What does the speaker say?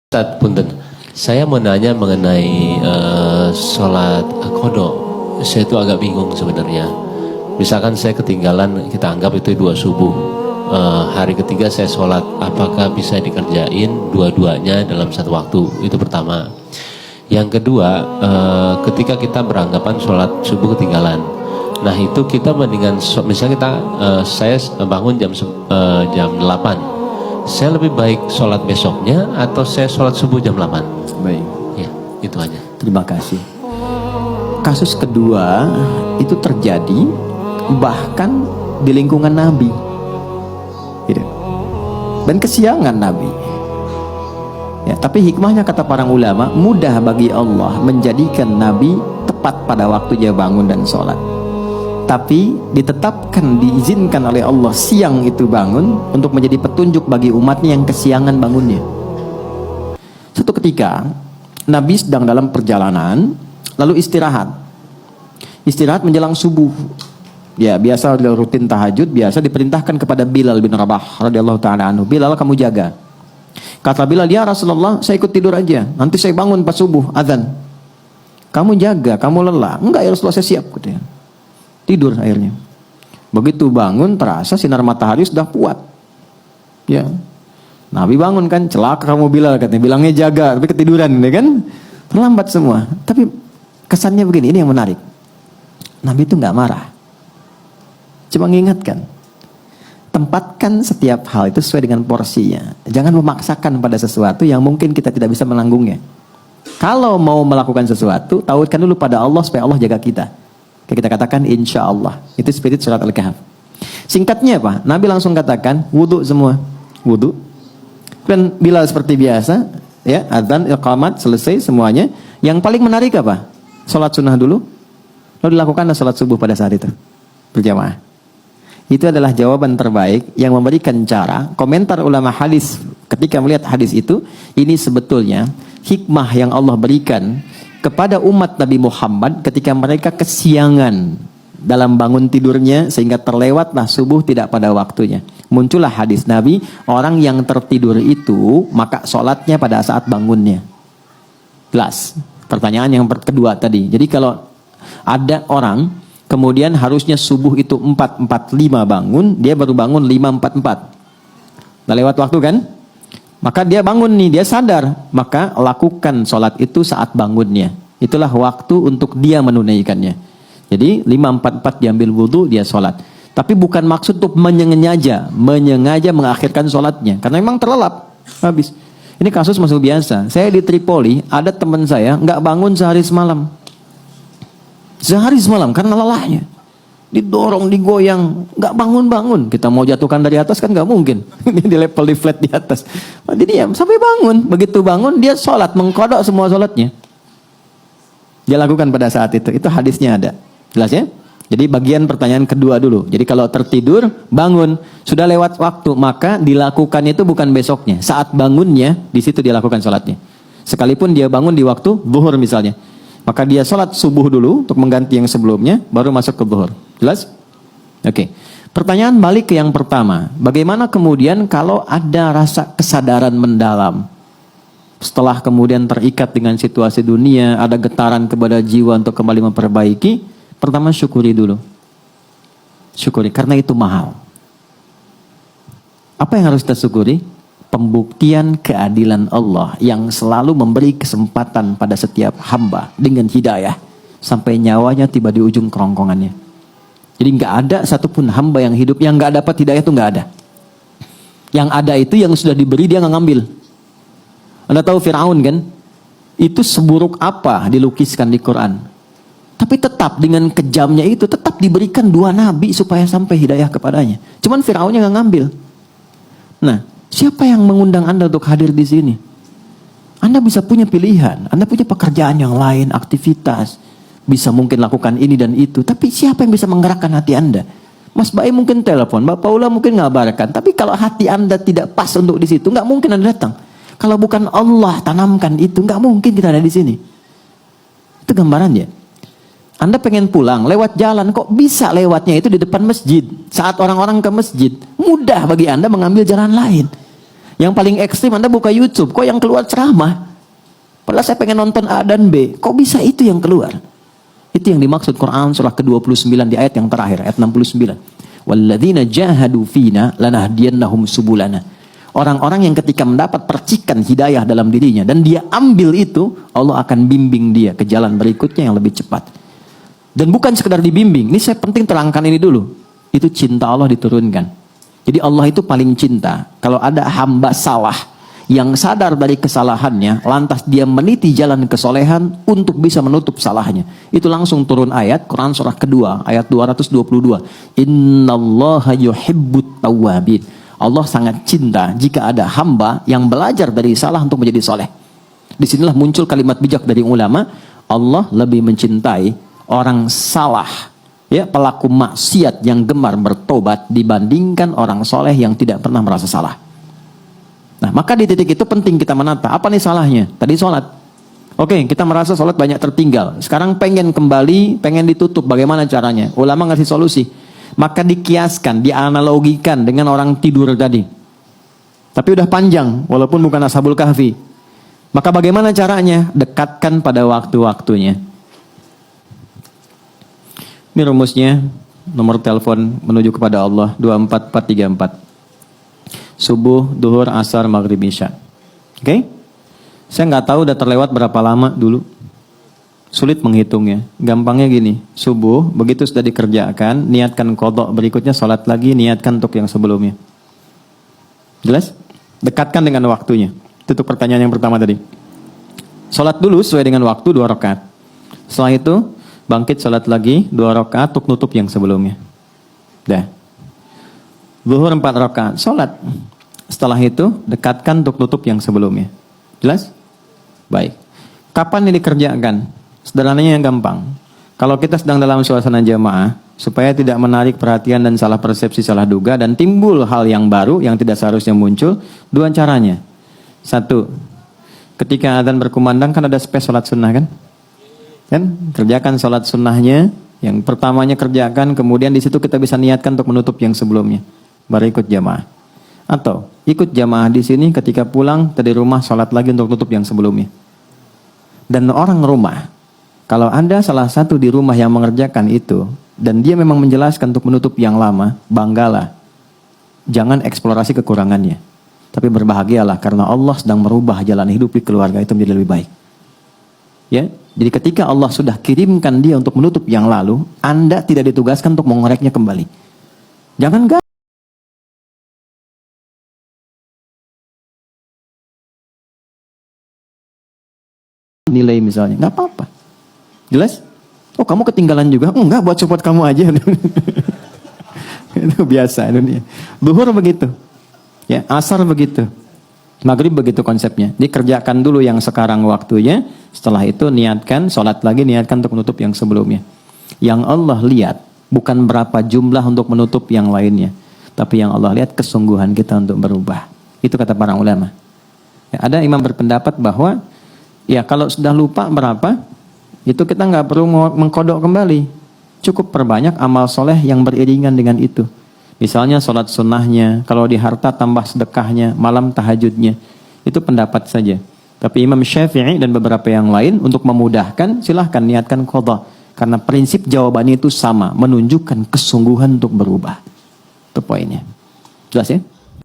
Ustaz, punten. Saya mau nanya mengenai sholat qadha. Saya itu agak bingung sebenarnya. Misalkan saya ketinggalan, kita anggap itu 2 subuh. Hari ketiga saya sholat, apakah bisa dikerjain dua-duanya dalam satu waktu? Itu pertama. Yang kedua, ketika kita beranggapan sholat subuh ketinggalan, nah itu kita mendingan, misalnya saya bangun jam 8. Saya lebih baik sholat besoknya atau saya sholat subuh jam 8? Baik. Ya, itu aja. Terima kasih. Kasus kedua itu terjadi bahkan di lingkungan Nabi. Gitu. Dan kesiangan Nabi. Ya, tapi hikmahnya kata para ulama, mudah bagi Allah menjadikan Nabi tepat pada waktu dia bangun dan sholat. Tapi ditetapkan, diizinkan oleh Allah siang itu bangun untuk menjadi petunjuk bagi umatnya yang kesiangan bangunnya. Suatu ketika Nabi sedang dalam perjalanan, lalu istirahat menjelang subuh. Ya, biasa rutin tahajud, biasa diperintahkan kepada Bilal bin Rabah radhiyallahu taala anhu, Bilal, kamu jaga. Kata Bilal, ya Rasulullah, saya ikut tidur aja, nanti saya bangun pas subuh azan. Kamu jaga, kamu lelah. Enggak ya Rasulullah, saya siap, katanya. Tidur akhirnya. Begitu bangun terasa sinar matahari sudah kuat. Ya. Nabi bangun kan, celaka kamu Bilal, katanya. Bilangnya jaga, tapi ketiduran, ya kan? Terlambat semua. Tapi kesannya begini, ini yang menarik. Nabi itu nggak marah. Cuma mengingatkan. Tempatkan setiap hal itu sesuai dengan porsinya. Jangan memaksakan pada sesuatu yang mungkin kita tidak bisa menanggungnya. Kalau mau melakukan sesuatu, tautkan dulu pada Allah supaya Allah jaga kita. Kita katakan insya Allah. Itu spirit surat Al-Kahf. Singkatnya apa? Nabi langsung katakan wudu semua. Wudu. Dan Bilal seperti biasa, ya, adzan, iqamat, selesai semuanya. Yang paling menarik apa? Salat sunnah dulu. Lalu dilakukan salat subuh pada saat itu. Berjamaah. Itu adalah jawaban terbaik yang memberikan cara. Komentar ulama hadis ketika melihat hadis itu, ini sebetulnya hikmah yang Allah berikan kepada umat Nabi Muhammad ketika mereka kesiangan dalam bangun tidurnya sehingga terlewatlah subuh tidak pada waktunya. Muncullah hadis Nabi, orang yang tertidur itu maka sholatnya pada saat bangunnya. Jelas. Pertanyaan yang kedua tadi. Jadi kalau ada orang kemudian harusnya subuh itu 4.45 bangun, dia baru bangun 5.44. Udah lewat waktu kan? Maka dia bangun nih, dia sadar. Maka lakukan sholat itu saat bangunnya. Itulah waktu untuk dia menunaikannya. Jadi 5.44 diambil wudhu, dia sholat. Tapi bukan maksud untuk menyengaja mengakhirkan sholatnya. Karena memang terlelap. Habis. Ini kasus masuk biasa. Saya di Tripoli, ada teman saya nggak bangun sehari semalam. Sehari semalam karena lelahnya. Didorong, digoyang, nggak bangun-bangun. Kita mau jatuhkan dari atas kan nggak mungkin. Ini di level di flat di atas. Dia diam sampai bangun. Begitu bangun dia sholat, mengkodok semua sholatnya. Dia lakukan pada saat itu. Itu hadisnya ada. Jelas ya? Jadi bagian pertanyaan kedua dulu. Jadi kalau tertidur, bangun, sudah lewat waktu, maka dilakukan itu bukan besoknya. Saat bangunnya, di situ dia lakukan sholatnya. Sekalipun dia bangun di waktu zuhur misalnya. Maka dia sholat subuh dulu untuk mengganti yang sebelumnya, baru masuk ke zuhur. Jelas? Oke. Pertanyaan balik ke yang pertama. Bagaimana kemudian kalau ada rasa kesadaran mendalam? Setelah kemudian terikat dengan situasi dunia, ada getaran kepada jiwa untuk kembali memperbaiki. Pertama syukuri dulu. Syukuri, karena itu mahal. Apa yang harus kita syukuri? Pembuktian keadilan Allah yang selalu memberi kesempatan pada setiap hamba dengan hidayah sampai nyawanya tiba di ujung kerongkongannya. Jadi nggak ada satupun hamba yang hidup yang nggak dapat hidayah, itu nggak ada. Yang ada itu yang sudah diberi dia nggak ngambil. Anda tahu Fir'aun kan? Itu seburuk apa dilukiskan di Quran. Tapi tetap dengan kejamnya itu tetap diberikan 2 nabi supaya sampai hidayah kepadanya. Cuman Fir'aunnya nggak ngambil. Nah, siapa yang mengundang Anda untuk hadir di sini? Anda bisa punya pilihan, Anda punya pekerjaan yang lain, aktivitas, bisa mungkin lakukan ini dan itu. Tapi siapa yang bisa menggerakkan hati Anda? Mas Bae mungkin telepon, Mbak Paula mungkin ngabarkan. Tapi kalau hati Anda tidak pas untuk di situ, nggak mungkin Anda datang. Kalau bukan Allah tanamkan itu, nggak mungkin kita ada di sini. Itu gambarannya. Anda pengen pulang, lewat jalan, kok bisa lewatnya itu di depan masjid. Saat orang-orang ke masjid, mudah bagi Anda mengambil jalan lain. Yang paling ekstrim Anda buka YouTube, kok yang keluar ceramah? Padahal saya pengen nonton A dan B, kok bisa itu yang keluar? Itu yang dimaksud Quran surah ke-29 di ayat yang terakhir, ayat 69. Walladzina jahadu fina lanahdiyannahum subulana. Orang-orang yang ketika mendapat percikan hidayah dalam dirinya dan dia ambil itu, Allah akan bimbing dia ke jalan berikutnya yang lebih cepat. Dan bukan sekedar dibimbing, ini saya penting terangkan ini dulu. Itu cinta Allah diturunkan. Jadi Allah itu paling cinta. Kalau ada hamba salah, yang sadar dari kesalahannya, lantas dia meniti jalan kesolehan untuk bisa menutup salahnya. Itu langsung turun ayat, Quran surah kedua, ayat 222. Innallaha yuhibbut tawwabin. Allah sangat cinta jika ada hamba yang belajar dari salah untuk menjadi soleh. Disinilah muncul kalimat bijak dari ulama, Allah lebih mencintai orang salah, ya, pelaku maksiat yang gemar bertobat dibandingkan orang soleh yang tidak pernah merasa salah. Nah, maka di titik itu penting kita menata. Apa nih salahnya? Tadi sholat. Oke, kita merasa sholat banyak tertinggal. Sekarang pengen kembali, pengen ditutup. Bagaimana caranya? Ulama ngasih solusi. Maka dikiaskan, dianalogikan dengan orang tidur tadi. Tapi udah panjang, walaupun bukan Ashabul Kahfi. Maka bagaimana caranya? Dekatkan pada waktu-waktunya. Ini rumusnya, nomor telepon menuju kepada Allah 24434. Subuh, duhur, asar, maghrib, isya. Oke? Saya nggak tahu udah terlewat berapa lama dulu. Sulit menghitungnya. Gampangnya gini, subuh, begitu sudah dikerjakan, niatkan qadha, berikutnya sholat lagi, niatkan untuk yang sebelumnya. Jelas? Dekatkan dengan waktunya. Itu pertanyaan yang pertama tadi. Sholat dulu sesuai dengan waktu 2 rakaat. Setelah itu, bangkit sholat lagi 2 rakaat untuk nutup yang sebelumnya. Dah. Zuhur 4 rakaat, sholat. Setelah itu, dekatkan untuk tutup yang sebelumnya. Jelas? Baik. Kapan ini dikerjakan? Sederhananya yang gampang. Kalau kita sedang dalam suasana jamaah, supaya tidak menarik perhatian dan salah persepsi, salah duga, dan timbul hal yang baru yang tidak seharusnya muncul, 2 caranya. 1, ketika adzan berkumandang kan ada space sholat sunnah kan? Kan? Kerjakan sholat sunnahnya, yang pertamanya kerjakan, kemudian di situ kita bisa niatkan untuk menutup yang sebelumnya. Baru ikut jamaah. Atau ikut jamaah di sini, ketika pulang dari rumah sholat lagi untuk tutup yang sebelumnya. Dan orang rumah, kalau ada salah satu di rumah yang mengerjakan itu dan dia memang menjelaskan untuk menutup yang lama, banggalah. Jangan eksplorasi kekurangannya, tapi berbahagialah karena Allah sedang merubah jalan hidup di keluarga itu menjadi lebih baik. Ya, jadi ketika Allah sudah kirimkan dia untuk menutup yang lalu, Anda tidak ditugaskan untuk mengoreknya kembali. Jangan nilai misalnya, nggak apa-apa. Jelas? Oh, kamu ketinggalan juga? Enggak, buat support kamu aja. Itu biasa dunia. Duhur begitu. Ya, asar begitu. Maghrib begitu konsepnya. Dikerjakan dulu yang sekarang waktunya, setelah itu niatkan, sholat lagi, niatkan untuk menutup yang sebelumnya. Yang Allah lihat bukan berapa jumlah untuk menutup yang lainnya, tapi yang Allah lihat kesungguhan kita untuk berubah. Itu kata para ulama. Ya, ada imam berpendapat bahwa ya kalau sudah lupa berapa, itu kita nggak perlu mengkodok kembali. Cukup perbanyak amal soleh yang beriringan dengan itu. Misalnya sholat sunnahnya, kalau di harta tambah sedekahnya, malam tahajudnya. Itu pendapat saja. Tapi Imam Syafi'i dan beberapa yang lain untuk memudahkan, silahkan niatkan qadha. Karena prinsip jawabannya itu sama, menunjukkan kesungguhan untuk berubah. Itu poinnya. Jelas ya?